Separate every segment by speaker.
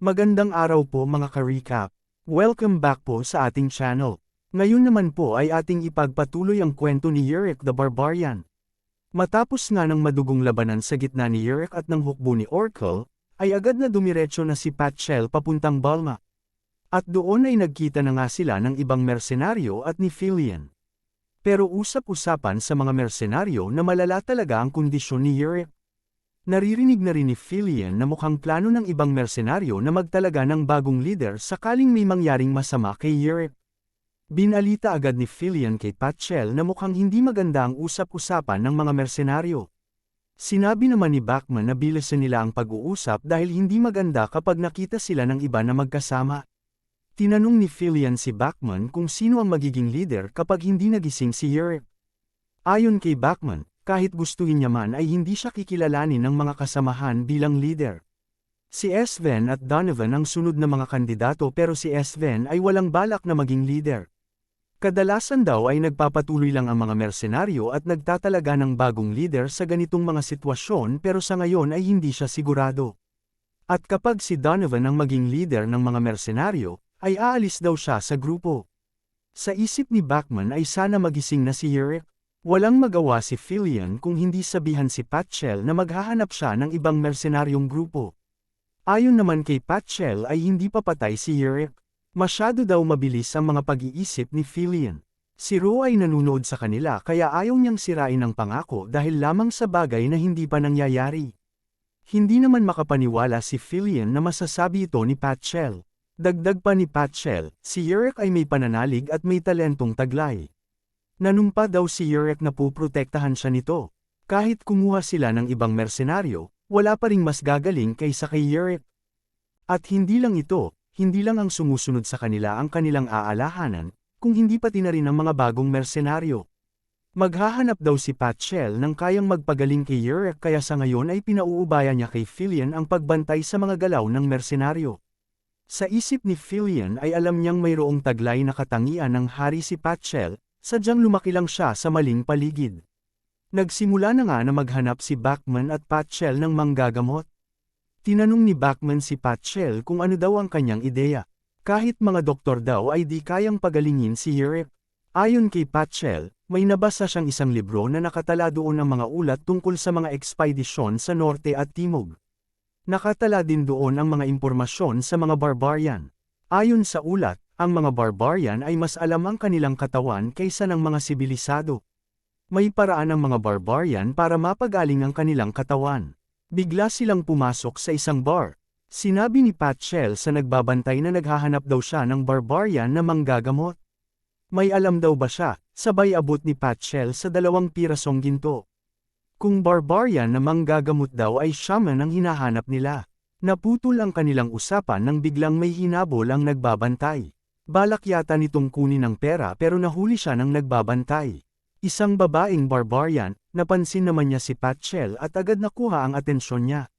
Speaker 1: Magandang araw po mga ka-recap. Welcome back po sa ating channel. Ngayon naman po ay ating ipagpatuloy ang kwento ni Yurick the Barbarian. Matapos nga ng madugong labanan sa gitna ni Yurick at ng hukbo ni Orkel, ay agad na dumiretso na si Patchel papuntang Balma. At doon ay nagkita na nga sila ng ibang mersenaryo at ni Filian. Pero usap-usapan sa mga mersenaryo na malala talaga ang kondisyon ni Yurick. Naririnig na rin ni Filian na mukhang plano ng ibang mersenaryo na magtalaga ng bagong leader sakaling may mangyaring masama kay Yurick. Binalita agad ni Filian kay Patchel na mukhang hindi maganda ang usap-usapan ng mga mersenaryo. Sinabi naman ni Bachman na bilisan nila ang pag-uusap dahil hindi maganda kapag nakita sila ng iba na magkasama. Tinanong ni Filian si Bachman kung sino ang magiging leader kapag hindi nagising si Yurick. Ayon kay Bachman, kahit gustuhin niya man ay hindi siya kikilalanin ng mga kasamahan bilang leader. Si Sven at Donovan ang sunod na mga kandidato pero si Sven ay walang balak na maging leader. Kadalasan daw ay nagpapatuloy lang ang mga mersenaryo at nagtatalaga ng bagong leader sa ganitong mga sitwasyon pero sa ngayon ay hindi siya sigurado. At kapag si Donovan ang maging leader ng mga mersenaryo, ay aalis daw siya sa grupo. Sa isip ni Bachman ay sana magising na si Yurick. Walang magawa si Filian kung hindi sabihan si Patchel na maghahanap siya ng ibang mersenaryong grupo. Ayon naman kay Patchel ay hindi pa patay si Yurick. Masyado daw mabilis ang mga pag-iisip ni Filian. Si Ro ay nanunood sa kanila kaya ayaw niyang sirain ang pangako dahil lamang sa bagay na hindi pa nangyayari. Hindi naman makapaniwala si Filian na masasabi ito ni Patchel. Dagdag pa ni Patchel, si Yurick ay may pananalig at may talentong taglay. Nanumpa daw si Yurick na puprotektahan siya nito. Kahit kumuha sila ng ibang mersenaryo, wala pa ring mas gagaling kaysa kay Yurick. At hindi lang ito, hindi lang ang sumusunod sa kanila ang kanilang aalahanan, kung hindi pati na rin ang mga bagong mersenaryo. Maghahanap daw si Patchel ng kayang magpagaling kay Yurick kaya sa ngayon ay pinauubaya niya kay Filian ang pagbantay sa mga galaw ng mersenaryo. Sa isip ni Filian ay alam niyang mayroong taglay na katangian ng hari si Patchel, sadyang lumaki lang siya sa maling paligid. Nagsimula na nga na maghanap si Bachman at Patchel ng manggagamot. Tinanong ni Bachman si Patchel kung ano daw ang kanyang ideya. Kahit mga doktor daw ay di kayang pagalingin si Yurick. Ayon kay Patchel, may nabasa siyang isang libro na nakatala doon ang mga ulat tungkol sa mga ekspedisyon sa norte at timog. Nakatala din doon ang mga impormasyon sa mga barbarian. Ayon sa ulat, ang mga barbarian ay mas alam ang kanilang katawan kaysa ng mga sibilisado. May paraan ang mga barbarian para mapagaling ang kanilang katawan. Bigla silang pumasok sa isang bar. Sinabi ni Patchel sa nagbabantay na naghahanap daw siya ng barbarian na manggagamot. May alam daw ba siya? Sabay abot ni Patchel sa 2 pirasong ginto. Kung barbarian na manggagamot daw ay shaman ang hinahanap nila. Naputol ang kanilang usapan nang biglang may hinabol ang nagbabantay. Balak yata nitong kunin ang pera pero nahuli siya ng nagbabantay. Isang babaeng barbarian, napansin naman niya si Patchel at agad nakuha ang atensyon niya.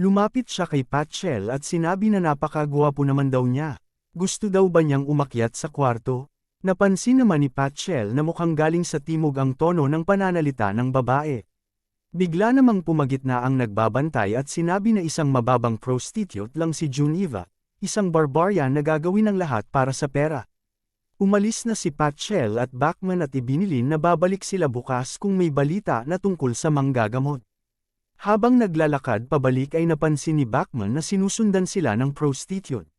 Speaker 1: Lumapit siya kay Patchel at sinabi na napakagwapo naman daw niya. Gusto daw ba niyang umakyat sa kwarto? Napansin naman ni Patchel na mukhang galing sa timog ang tono ng pananalita ng babae. Bigla namang pumagitna ang nagbabantay at sinabi na isang mababang prostitute lang si Juniva. Isang barbarian na gagawin ang lahat para sa pera. Umalis na si Patchel at Bachman at ibinilin na babalik sila bukas kung may balita na tungkol sa manggagamot. Habang naglalakad pabalik ay napansin ni Bachman na sinusundan sila ng prostitute.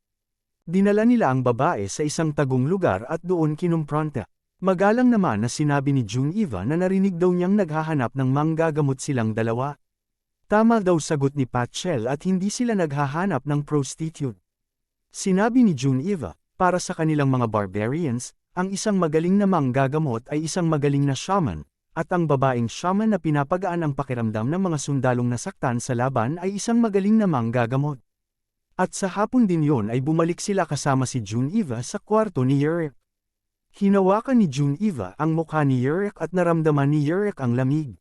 Speaker 1: Dinala nila ang babae sa isang tagong lugar at doon kinumpronta. Magalang naman na sinabi ni Juniva na narinig daw niyang naghahanap ng manggagamot silang dalawa. Tama daw sagot ni Patchel at hindi sila naghahanap ng prostitute. Sinabi ni Juniva, para sa kanilang mga barbarians, ang isang magaling na manggagamot ay isang magaling na shaman, at ang babaeng shaman na pinapagaan ang pakiramdam ng mga sundalong nasaktan sa laban ay isang magaling na manggagamot. At sa hapon din yon ay bumalik sila kasama si Juniva sa kwarto ni Yurick. Hinawakan ni Juniva ang mukha ni Yurick at naramdaman ni Yurick ang lamig.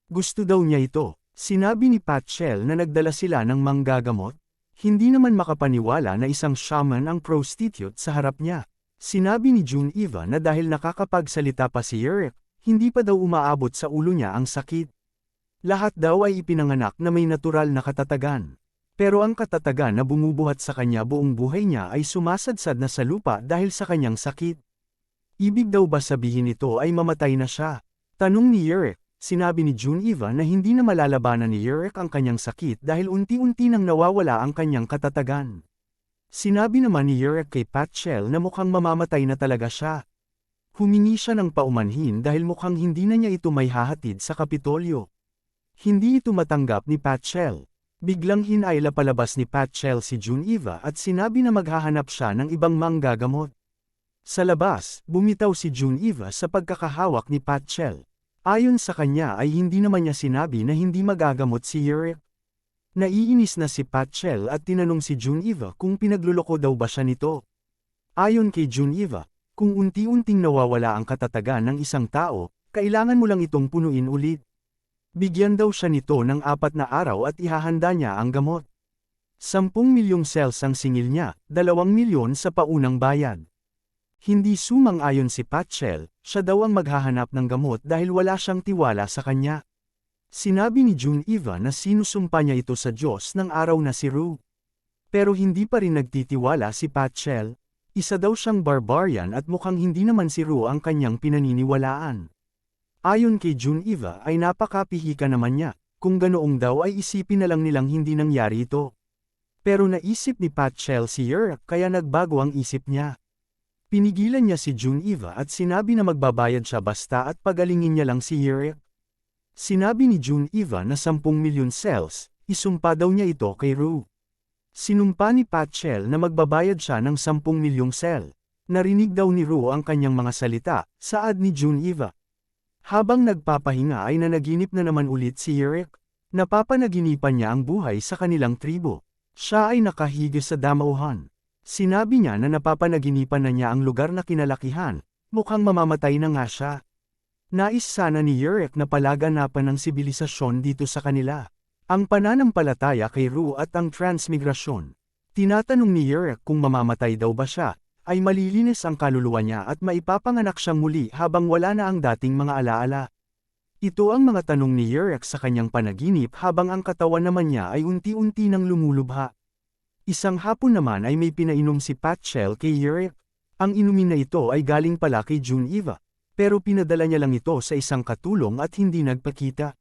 Speaker 1: Gusto daw niya ito. Sinabi ni Patchel na nagdala sila ng manggagamot. Hindi naman makapaniwala na isang shaman ang prostitute sa harap niya. Sinabi ni Juniva na dahil nakakapagsalita pa si Yurick, hindi pa daw umaabot sa ulo niya ang sakit. Lahat daw ay ipinanganak na may natural na katatagan. Pero ang katatagan na bumubuhat sa kanya buong buhay niya ay sumasadsad na sa lupa dahil sa kanyang sakit. Ibig daw ba sabihin ito ay mamatay na siya? Tanong ni Yurek. Sinabi ni Juneva na hindi na malalabanan ni Yurek ang kanyang sakit dahil unti-unti nang nawawala ang kanyang katatagan. Sinabi naman ni Yurek kay Patchel na mukhang mamamatay na talaga siya. Humingi siya ng paumanhin dahil mukhang hindi na niya ito may hahatid sa Kapitolyo. Hindi ito matanggap ni Patchel. Biglang hinayla palabas ni Patchel si Juneva at sinabi na maghahanap siya ng ibang manggagamot. Sa labas, bumitaw si Juneva sa pagkakahawak ni Patchel. Ayon sa kanya ay hindi naman niya sinabi na hindi magagamot si Yurek. Naiinis na si Patchel at tinanong si Juneva kung pinagluloko daw ba siya nito. Ayon kay Juneva, kung unti-unting nawawala ang katatagan ng isang tao, kailangan mo lang itong punuin ulit. Bigyan daw siya nito ng 4 na araw at ihahanda niya ang gamot. 10 milyong cells ang singil niya, 2 milyon sa paunang bayad. Hindi sumang-ayon si Patchel, siya daw ang maghahanap ng gamot dahil wala siyang tiwala sa kanya. Sinabi ni Juneva na sinusumpa niya ito sa Diyos ng araw na si Rue. Pero hindi pa rin nagtitiwala si Patchel. Isa daw siyang barbarian at mukhang hindi naman si Rue ang kanyang pinaniniwalaan. Ayon kay Juneva ay napakapihika naman niya, kung ganoong daw ay isipin na lang nilang hindi nangyari ito. Pero naisip ni Patchel si Yurek kaya nagbago ang isip niya. Pinigilan niya si Juneva at sinabi na magbabayad siya basta at pagalingin niya lang si Yurek. Sinabi ni Juneva na 10 milyon cells, isumpa daw niya ito kay Rue. Sinumpa ni Patchel na magbabayad siya ng 10 milyong cell. Narinig daw ni Rue ang kanyang mga salita, saad ni Juneva. Habang nagpapahinga ay nanaginip na naman ulit si Yurek. Napapanaginipan niya ang buhay sa kanilang tribo. Siya ay nakahiga sa damauhan. Sinabi niya na napapanaginipan na niya ang lugar na kinalakihan, mukhang mamamatay na nga siya. Nais sana ni Yurek na palaganapan ng sibilisasyon dito sa kanila. Ang pananampalataya kay Rue at ang transmigrasyon. Tinatanong ni Yurek kung mamamatay daw ba siya, ay malilinis ang kaluluwa niya at maipapanganak siyang muli habang wala na ang dating mga alaala. Ito ang mga tanong ni Yurek sa kanyang panaginip habang ang katawan naman niya ay unti-unti nang lumulubha. Isang hapon naman ay may pinainom si Patchel kay Yurek. Ang inumin na ito ay galing pala kay Juneva, pero pinadala niya lang ito sa isang katulong at hindi nagpakita.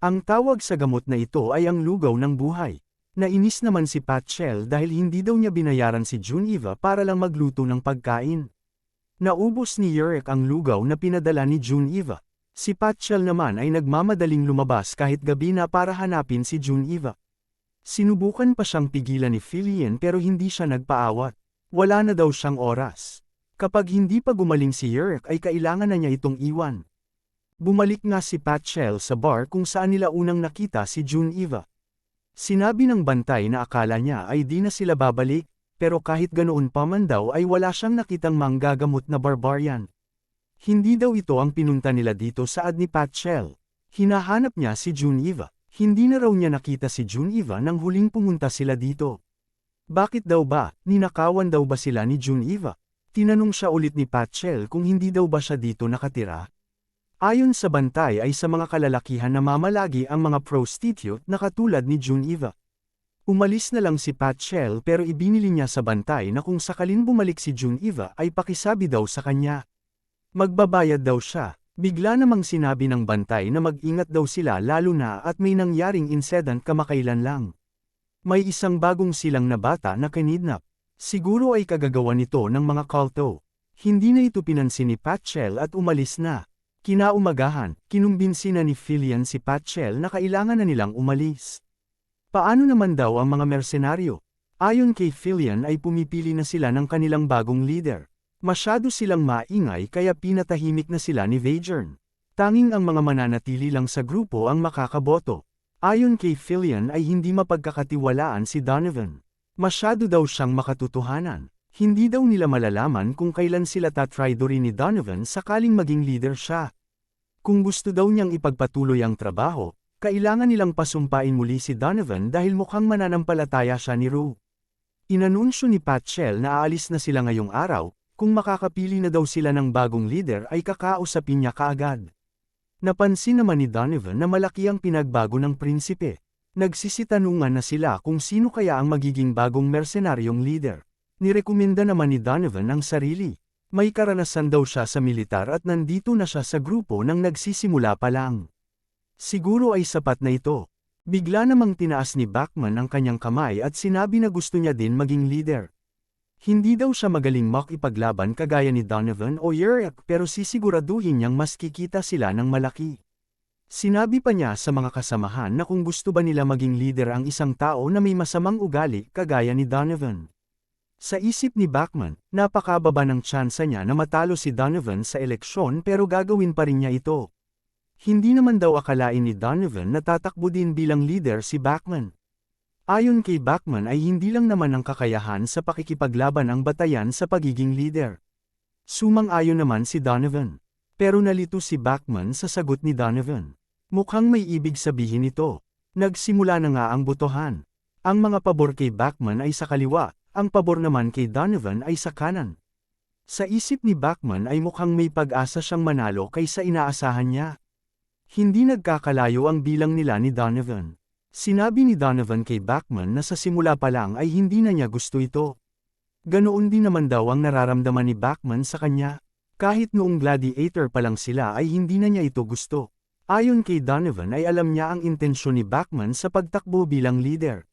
Speaker 1: Ang tawag sa gamot na ito ay ang lugaw ng buhay. Nainis naman si Patchel dahil hindi daw niya binayaran si Juneva para lang magluto ng pagkain. Naubos ni Yurek ang lugaw na pinadala ni Juneva. Si Patchel naman ay nagmamadaling lumabas kahit gabi na para hanapin si Juneva. Sinubukan pa siyang pigilan ni Filian pero hindi siya nagpaawat. Wala na daw siyang oras. Kapag hindi pa gumaling si Yurek ay kailangan na niya itong iwan. Bumalik nga si Patchel sa bar kung saan nila unang nakita si Juneva. Sinabi ng bantay na akala niya ay di na sila babalik, pero kahit ganoon pa man daw ay wala siyang nakitang manggagamot na barbarian. Hindi daw ito ang pinunta nila dito saad ni Patchel. Hinahanap niya si Juneva. Hindi na raw niya nakita si Juneva nang huling pumunta sila dito. Bakit daw ba, ninakawan daw ba sila ni Juneva? Tinanong siya ulit ni Patchel kung hindi daw ba siya dito nakatira. Ayon sa bantay ay sa mga kalalakihan na mamalagi ang mga prostitute na katulad ni Juneva. Umalis na lang si Patchel pero ibinili niya sa bantay na kung sakalin bumalik si Juneva ay pakisabi daw sa kanya. Magbabayad daw siya. Bigla namang sinabi ng bantay na mag-ingat daw sila lalo na at may nangyaring incident kamakailan lang. May isang bagong silang na bata na kinidnap. Siguro ay kagagawa nito ng mga kulto. Hindi na ito pinansin ni Patchel at umalis na. Kinaumagahan, kinumbinsi na ni Filian si Patchel na kailangan na nilang umalis. Paano naman daw ang mga mersenaryo? Ayon kay Filian ay pumipili na sila ng kanilang bagong leader. Masyado silang maingay kaya pinatahimik na sila ni Vagern. Tanging ang mga mananatili lang sa grupo ang makakaboto. Ayon kay Filian ay hindi mapagkakatiwalaan si Donovan. Masyado daw siyang makatotohanan. Hindi daw nila malalaman kung kailan sila tatraidorin ni Donovan sakaling maging leader siya. Kung gusto daw niyang ipagpatuloy ang trabaho, kailangan nilang pasumpain muli si Donovan dahil mukhang mananampalataya siya ni Rue. Inanunsyo ni Patchel na aalis na sila ngayong araw. Kung makakapili na daw sila ng bagong leader ay kakausapin niya kaagad. Napansin naman ni Donovan na malaki ang pinagbago ng prinsipe. Nagsisitanungan na sila kung sino kaya ang magiging bagong mercenaryong leader. Nirekomenda naman ni Donovan ang sarili. May karanasan daw siya sa militar at nandito na siya sa grupo nang nagsisimula pa lang. Siguro ay sapat na ito. Bigla namang tinaas ni Bachman ang kanyang kamay at sinabi na gusto niya din maging leader. Hindi daw siya magaling makipaglaban kagaya ni Donovan o Yurick pero sisiguraduhin niyang mas kikita sila ng malaki. Sinabi pa niya sa mga kasamahan na kung gusto ba nila maging leader ang isang tao na may masamang ugali kagaya ni Donovan. Sa isip ni Bachman, napakababa ng tsansa niya na matalo si Donovan sa eleksyon pero gagawin pa rin niya ito. Hindi naman daw akalain ni Donovan na tatakbo din bilang leader si Bachman. Ayon kay Bachman ay hindi lang naman ang kakayahan sa pakikipaglaban ang batayan sa pagiging leader. Sumang-ayon naman si Donovan. Pero nalito si Bachman sa sagot ni Donovan. Mukhang may ibig sabihin ito. Nagsimula na nga ang botohan. Ang mga pabor kay Bachman ay sa kaliwa, ang pabor naman kay Donovan ay sa kanan. Sa isip ni Bachman ay mukhang may pag-asa siyang manalo kaysa inaasahan niya. Hindi nagkakalayo ang bilang nila ni Donovan. Sinabi ni Donovan kay Bachman na sa simula pa lang ay hindi na niya gusto ito. Ganoon din naman daw ang nararamdaman ni Bachman sa kanya. Kahit noong gladiator pa lang sila ay hindi na niya ito gusto. Ayon kay Donovan ay alam niya ang intensyon ni Bachman sa pagtakbo bilang leader.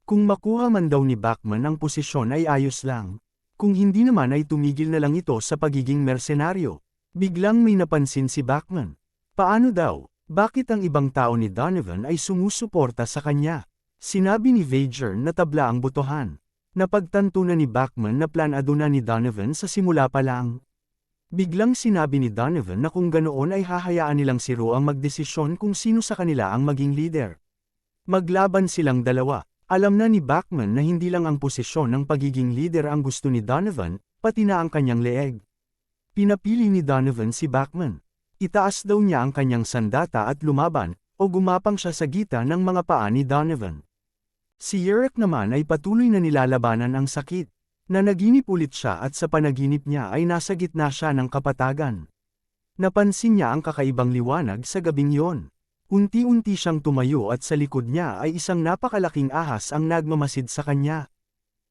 Speaker 1: Kung makuha man daw ni Bachman ang posisyon ay ayos lang. Kung hindi naman ay tumigil na lang ito sa pagiging mersenaryo. Biglang may napansin si Bachman. Paano daw? Bakit ang ibang tao ni Donovan ay sumusuporta sa kanya? Sinabi ni Vager na tabla ang botohan. Napagtanto na ni Bachman na planado na ni Donovan sa simula pa lang. Biglang sinabi ni Donovan na kung ganoon ay hahayaan nilang si Ro ang magdesisyon kung sino sa kanila ang maging leader. Maglaban silang dalawa. Alam na ni Bachman na hindi lang ang posisyon ng pagiging leader ang gusto ni Donovan, pati na ang kanyang leeg. Pinapili ni Donovan si Bachman. Itaas daw niya ang kanyang sandata at lumaban, o gumapang siya sa gita ng mga paa ni Donovan. Si Yurick naman ay patuloy na nilalabanan ang sakit. Nanaginip ulit siya at sa panaginip niya ay nasa gitna siya ng kapatagan. Napansin niya ang kakaibang liwanag sa gabing yon. Unti-unti siyang tumayo at sa likod niya ay isang napakalaking ahas ang nagmamasid sa kanya.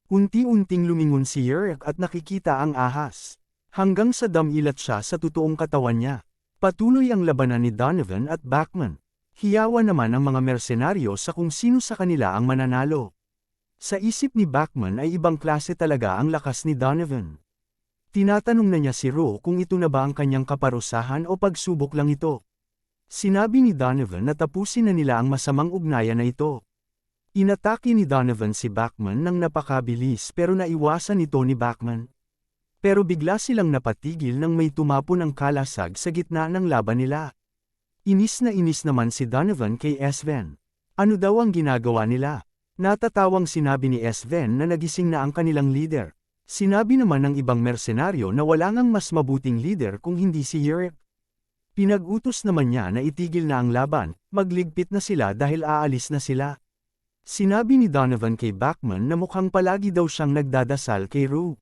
Speaker 1: Unti-unting lumingon si Yurick at nakikita ang ahas. Hanggang sa damilat siya sa totoong katawan niya. Patuloy ang labanan ni Donovan at Bachman. Hiyawan naman ang mga mersenaryo sa kung sino sa kanila ang mananalo. Sa isip ni Bachman ay ibang klase talaga ang lakas ni Donovan. Tinatanong na niya si Ro kung ito na ba ang kanyang kaparusahan o pagsubok lang ito. Sinabi ni Donovan na tapusin na nila ang masamang ugnayan na ito. Inatake ni Donovan si Bachman nang napakabilis pero naiwasan ito ni Bachman. Pero bigla silang napatigil nang may tumapon ng kalasag sa gitna ng laban nila. Inis na inis naman si Donovan kay Sven. Ano daw ang ginagawa nila? Natatawang sinabi ni Sven na nagising na ang kanilang leader. Sinabi naman ng ibang mersenaryo na wala ngang mas mabuting leader kung hindi si Yurick. Pinag-utos naman niya na itigil na ang laban, magligpit na sila dahil aalis na sila. Sinabi ni Donovan kay Bachman na mukhang palagi daw siyang nagdadasal kay Ro.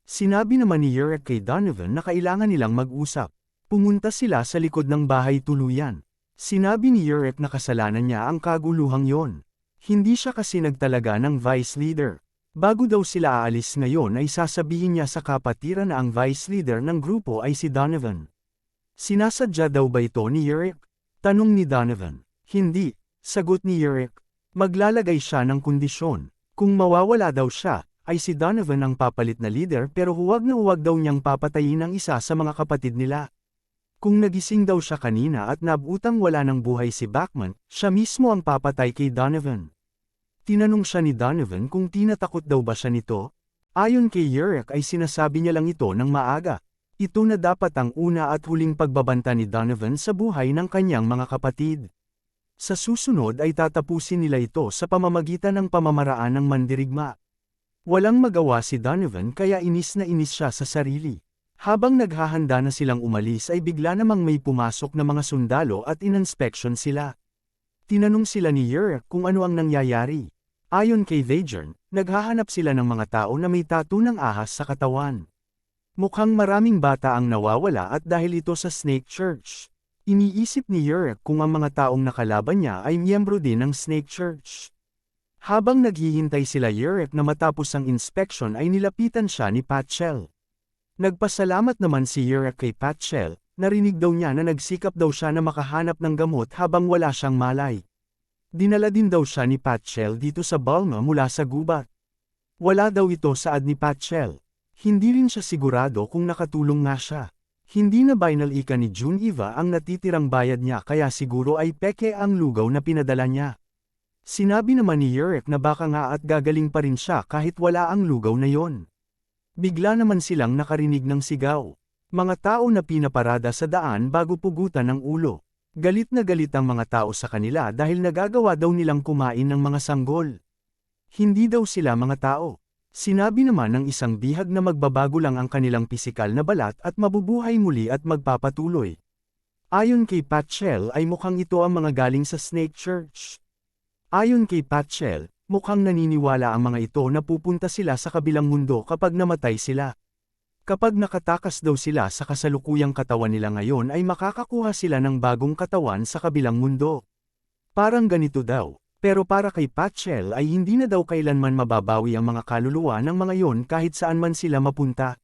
Speaker 1: Sinabi naman ni Yurick kay Donovan na kailangan nilang mag-usap. Pumunta sila sa likod ng bahay tuluyan. Sinabi ni Yurick na kasalanan niya ang kaguluhang yon. Hindi siya kasi nagtalaga ng vice leader. Bago daw sila aalis ngayon ay sasabihin niya sa kapatiran na ang vice leader ng grupo ay si Donovan. Sinasadya daw ba ito ni Yurick? Tanong ni Donovan. Hindi, sagot ni Yurick. Maglalagay siya ng kondisyon. Kung mawawala daw siya, ay si Donovan ang papalit na leader pero huwag na huwag daw niyang papatayin ang isa sa mga kapatid nila. Kung nagising daw siya kanina at nabutang wala ng buhay si Bachman, siya mismo ang papatay kay Donovan. Tinanong siya ni Donovan kung tinatakot daw ba siya nito. Ayon kay Yurick ay sinasabi niya lang ito ng maaga. Ito na dapat ang una at huling pagbabanta ni Donovan sa buhay ng kanyang mga kapatid. Sa susunod ay tatapusin nila ito sa pamamagitan ng pamamaraan ng mandirigma. Walang magawa si Donovan kaya inis na inis siya sa sarili. Habang naghahanda na silang umalis ay bigla namang may pumasok na mga sundalo at ininspeksyon sila. Tinanong sila ni Yurick kung ano ang nangyayari. Ayon kay Vager, naghahanap sila ng mga tao na may tattoo ng ahas sa katawan. Mukhang maraming bata ang nawawala at dahil ito sa Snake Church. Iniisip ni Yurek kung ang mga taong nakalaban niya ay miyembro din ng Snake Church. Habang naghihintay sila Yurek na matapos ang inspection ay nilapitan siya ni Patchel. Nagpasalamat naman si Yurek kay Patchel, narinig daw niya na nagsikap daw siya na makahanap ng gamot habang wala siyang malay. Dinala din daw siya ni Patchel dito sa Balma mula sa gubat. Wala daw ito saad ni Patchel. Hindi rin siya sigurado kung nakatulong nga siya. Hindi na binal ika ni June-Eva ang natitirang bayad niya kaya siguro ay peke ang lugaw na pinadala niya. Sinabi naman ni Yurek na baka nga at gagaling pa rin siya kahit wala ang lugaw na yon. Bigla naman silang nakarinig ng sigaw. Mga tao na pinaparada sa daan bago pugutan ng ulo. Galit na galit ang mga tao sa kanila dahil nagagawa daw nilang kumain ng mga sanggol. Hindi daw sila mga tao. Sinabi naman ng isang bihag na magbabago lang ang kanilang pisikal na balat at mabubuhay muli at magpapatuloy. Ayon kay Patchel ay mukhang ito ang mga galing sa Snake Church. Ayon kay Patchel, mukhang naniniwala ang mga ito na pupunta sila sa kabilang mundo kapag namatay sila. Kapag nakatakas daw sila sa kasalukuyang katawan nila ngayon ay makakakuha sila ng bagong katawan sa kabilang mundo. Parang ganito daw. Pero para kay Patchel ay hindi na daw kailanman mababawi ang mga kaluluwa ng mga yon kahit saan man sila mapunta.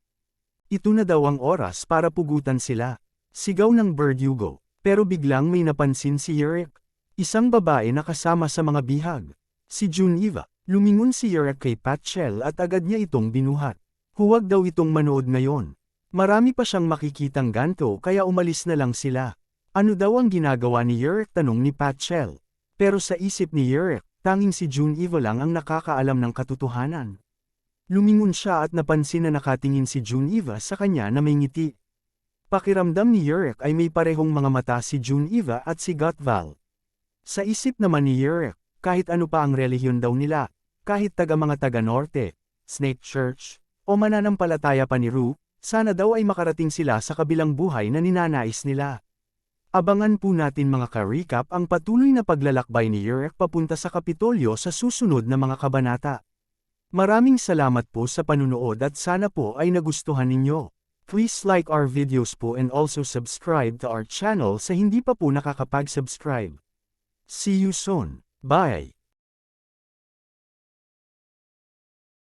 Speaker 1: Ito na daw ang oras para pugutan sila. Sigaw ng Verdugo. Pero biglang may napansin si Yurek. Isang babae na kasama sa mga bihag. Si June-Eva. Lumingon si Yurek kay Patchel at agad niya itong binuhat. Huwag daw itong manood ngayon. Marami pa siyang makikitang ganto kaya umalis na lang sila. Ano daw ang ginagawa ni Yurek, tanong ni Patchel. Pero sa isip ni Yurek, tanging si June-Eva lang ang nakakaalam ng katotohanan. Lumingon siya at napansin na nakatingin si June-Eva sa kanya na may ngiti. Pakiramdam ni Yurek ay may parehong mga mata si June-Eva at si Gotval. Sa isip naman ni Yurek, kahit ano pa ang relihiyon daw nila, kahit mga taga-norte, Snake Church, o mananampalataya pa ni Rue, sana daw ay makarating sila sa kabilang buhay na ninanais nila. Abangan po natin mga ka-recap ang patuloy na paglalakbay ni Yurek papunta sa Kapitolyo sa susunod na mga kabanata. Maraming salamat po sa panunood at sana po ay nagustuhan ninyo. Please like our videos po and also subscribe to our channel sa hindi pa po nakakapag-subscribe. See you soon. Bye!